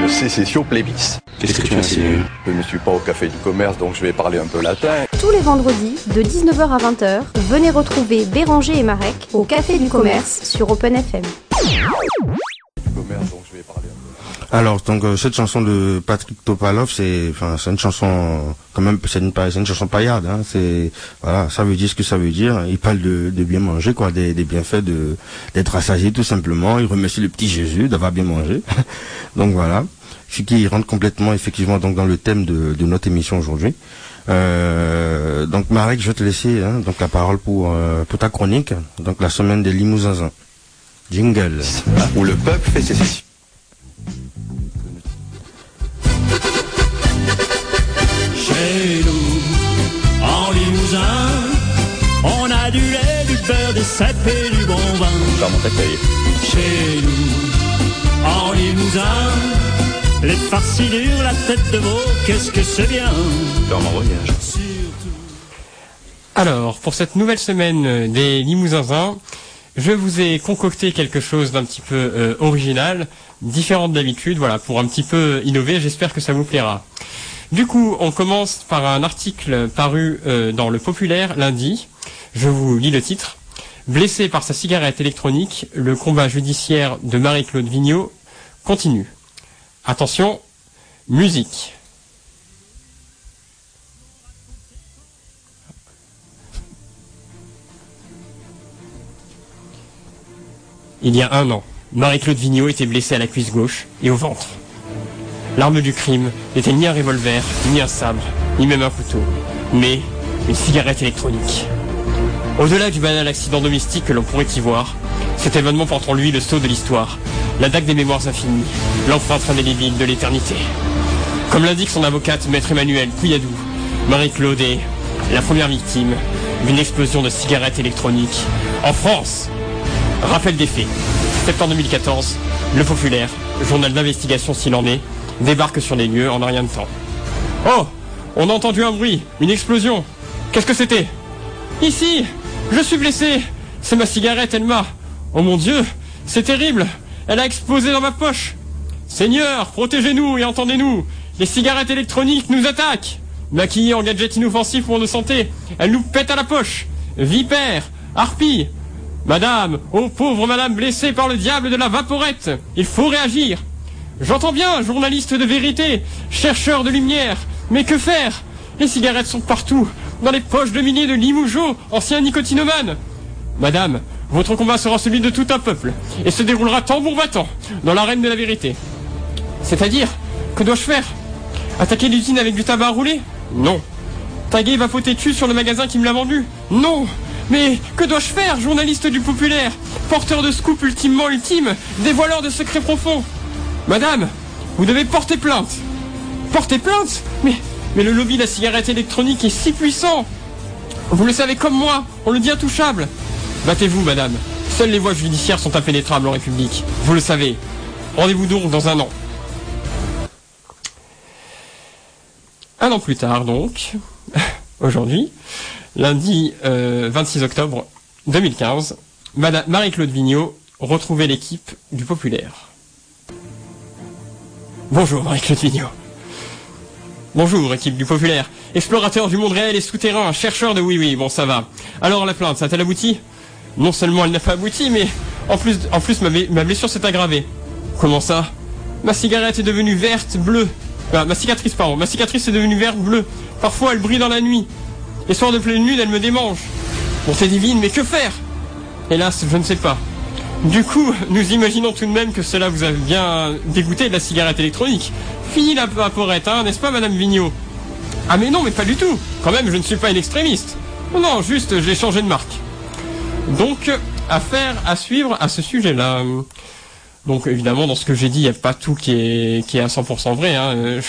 sécession plébis. Qu'est-ce que tu insinues? Je ne suis pas au café du commerce, donc je vais parler un peu latin. Tous les vendredis, de 19h à 20h, venez retrouver Béranger et Marek au Café du Commerce sur Open FM. Alors, donc, cette chanson de Patrick Topalov, c'est une chanson, quand même, c'est une chanson paillarde, hein. Voilà, ça veut dire ce que ça veut dire. Il parle de bien manger, quoi, des bienfaits d'être rassasié, tout simplement. Il remercie le petit Jésus d'avoir bien mangé. Donc voilà. Ce qui rentre complètement, effectivement, donc, dans le thème de notre émission aujourd'hui. Donc, Marek, je vais te laisser, hein, donc, la parole pour ta chronique. Donc, la semaine des Limousins. Jingle. Où le peuple fait sécession. Chez nous, en Limousin, on a du lait, du beurre, des cèpes et du bon vin. Dans mon accueil. Chez nous, en Limousin, les farcinures, la tête de veau, qu'est-ce que c'est bien. Dans mon voyage. Alors, pour cette nouvelle semaine des Limousins, je vous ai concocté quelque chose d'un petit peu original, différent d'habitude, voilà, pour un petit peu innover, j'espère que ça vous plaira. Du coup, on commence par un article paru dans Le Populaire lundi. Je vous lis le titre. Blessé par sa cigarette électronique, le combat judiciaire de Marie-Claude Vigneault continue. Attention, musique. Il y a 1 an, Marie-Claude Vigneault était blessée à la cuisse gauche et au ventre. L'arme du crime n'était ni un revolver, ni un sabre, ni même un couteau, mais une cigarette électronique. Au-delà du banal accident domestique que l'on pourrait y voir, cet événement porte en lui le sceau de l'histoire, la dague des mémoires infinies, l'empreinte indélébile de l'éternité. Comme l'indique son avocate, maître Emmanuel Couilladou, Marie-Claude est la première victime d'une explosion de cigarettes électroniques en France. Rappel des faits. Septembre 2014, Le Populaire, journal d'investigation s'il en est, débarque sur les lieux en un rien de temps. Oh, on a entendu un bruit, une explosion. Qu'est-ce que c'était? Ici, je suis blessé. C'est ma cigarette, elle m'a... Oh mon Dieu, c'est terrible. Elle a explosé dans ma poche. Seigneur, protégez-nous et entendez-nous. Les cigarettes électroniques nous attaquent. Maquillées en gadgets inoffensifs pour nos santé, elles nous pètent à la poche. Vipères, harpies. Madame, oh pauvre madame blessée par le diable de la vaporette, il faut réagir. J'entends bien, journaliste de vérité, chercheur de lumière, mais que faire? Les cigarettes sont partout, dans les poches de milliers de limougeaux, anciens nicotinomanes. Madame, votre combat sera celui de tout un peuple, et se déroulera tambour battant, dans l'arène de la vérité. C'est-à-dire, que dois-je faire? Attaquer l'usine avec du tabac à rouler? Non. Taguer Vapotétu sur le magasin qui me l'a vendu? Non. Mais que dois-je faire, journaliste du Populaire, porteur de scoop ultimement ultime, dévoileur de secrets profonds? Madame, vous devez porter plainte. Porter plainte? Mais le lobby de la cigarette électronique est si puissant. Vous le savez comme moi, on le dit intouchable. Battez-vous, madame. Seules les voies judiciaires sont impénétrables en République. Vous le savez. Rendez-vous donc dans 1 an. 1 an plus tard, donc, aujourd'hui, lundi 26 octobre 2015, Marie-Claude Vigneault retrouvait l'équipe du Populaire. Bonjour Marie-Claude Vigneault. Bonjour équipe du Populaire. Explorateur du monde réel et souterrain, chercheur de oui, bon ça va. Alors la plainte, ça a-t-elle abouti? Non seulement elle n'a pas abouti, mais en plus ma blessure s'est aggravée. Comment ça? Ma cigarette est devenue verte, bleue. Ma cicatrice est devenue verte, bleue. Parfois elle brille dans la nuit. Les soirs de pleine lune, elle me démange. Bonté divine, mais que faire? Hélas, je ne sais pas. Du coup, nous imaginons tout de même que cela vous a bien dégoûté de la cigarette électronique. Fini la vaporette, hein, n'est-ce pas, madame Vigneault? Ah mais non, mais pas du tout. Quand même, je ne suis pas une extrémiste. Non, juste, j'ai changé de marque. Donc, affaire à suivre à ce sujet-là. Donc évidemment, dans ce que j'ai dit, il n'y a pas tout qui est à 100% vrai. Hein.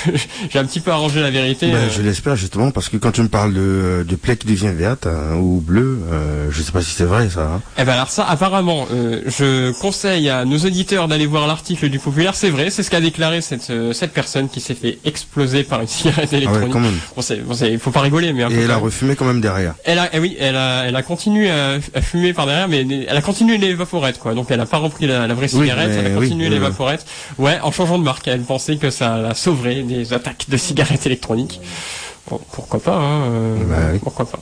J'ai un petit peu arrangé la vérité. Je l'espère justement, parce que quand tu me parles de plaie qui devient verte ou bleue, je sais pas si c'est vrai ça. Hein. Eh ben alors ça, apparemment, je conseille à nos auditeurs d'aller voir l'article du Populaire. C'est vrai, c'est ce qu'a déclaré cette personne qui s'est fait exploser par une cigarette électronique. Ah ouais, quand même. Bon, il faut pas rigoler, mais. Et elle a refumé quand même derrière. Elle a continué à fumer par derrière, mais elle a continué les vaporettes, quoi. Donc elle a pas repris la vraie cigarette. Oui, a continué les vaporettes. Ouais, en changeant de marque. Elle pensait que ça la sauverait des attaques de cigarettes électroniques. Bon, pourquoi pas, hein, Bah oui. pourquoi pas.